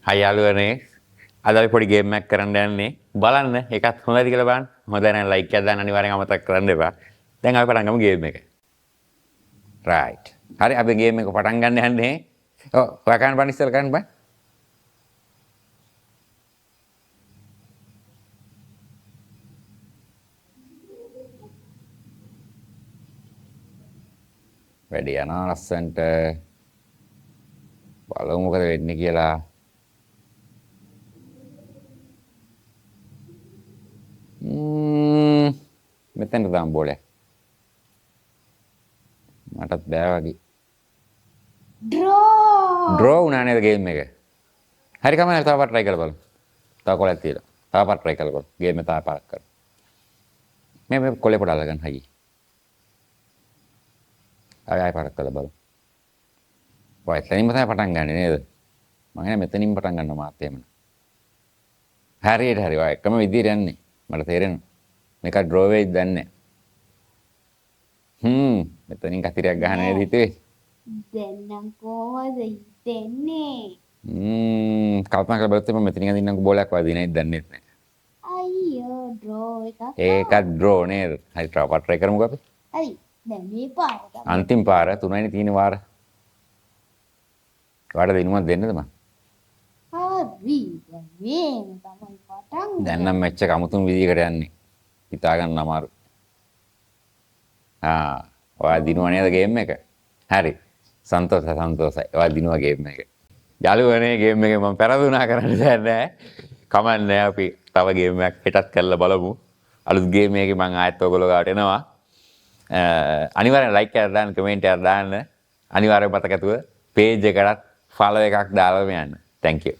හයි යාළුවනේ. අද අපි පොඩි ගේම් එකක් කරන්න යන්නේ. බලන්න ඒකත් හොඳයි කියලා බලන්න. හොඳයි නම් ලයික් එකක් දාන්න අනිවාර්යෙන් අමතක කරන්න එපා. දැන් අපි පටන් ගමු ගේම් එක. රයිට්. හරි අපි ගේම් එක පටන් ගන්න යන්නේ. ඔව් ඔයා කන්න බෑ ඉස්සෙල්ලා කන්න බෑ. වැඩි යනවා ලස්සන්ට. බලමු මොකද වෙන්නේ කියලා. මෙතෙන්ට දාන්න බෝලයක්. මටත් බෑ වගේ. ඩ්‍රෝ වුණා නේද ගේම් එක? හරි කමක් නැහැ තව පාරක් try කරලා බලමු. තව කොලයක් තියලා. තව පාරක් try කරලා බලමු. ගේම් එක තව පාරක් කරමු. මේ කොලේ පොඩ අල්ලගන්න හයි. ආයෙ පාරක් කරලා බලමු. වයි එතනින්ම තමයි පටන් ගන්නෙ නේද? මම හිතන්නේ මෙතනින් පටන් ගන්නවා මාත් එහෙම. හරියට හරි වයි එකම විදියට යන්නේ. මට තේරෙනවා. මේක ඩ්‍රෝ වෙයිද දන්නේ නැහැ. මෙතනින් කතිරයක් ගහන්න නේද හිතුවේ? දැන් නම් කොහොමද හිතෙන්නේ? කල්පනා කරලා බලද්දි මම මෙතනින් අදින්නම් බෝලයක් වදිනයිද දන්නේ නැහැ. අයියෝ ඩ්‍රෝ එකක්. ඒකත් ඩ්‍රෝ නේද? හරි try කරමුකෝ අපි. හරි. දැන් මේ පාර තමයි. අන්තිම පාර 3වෙනි තියෙන වාර. ඔයාලට දිනුමක් දෙන්නද මම? හරි. දැන් මේම තමයි පටන් දැන් නම් මැච් එක අමුතුම විදිහකට යන්නේ. හිතා ගන්න අමාරු. ඔයා දිනුවා නේද ගේම් එක? හරි. සන්තෝෂයි. ඔයා දිනුවා ගේම් එක. යාළුවනේ ගේම් එකේ මම පෙරදුනා කරන්න දෙයක් නැහැ. කමන්නේ අපි තව ගේම් එකක් හෙටත් කරලා බලමු. අලුත් ගේම් එකේ මම ආයෙත් ඔයගොල්ලෝ ගාවට එනවා. අනිවාර්යෙන් ලයික් එකක් දාන්න, කමෙන්ට් එකක් දාන්න. අනිවාර්යෙන් මතක ඇතුව පේජ් එකකට ෆලෝ එකක් දාලා යන්න. Thank you.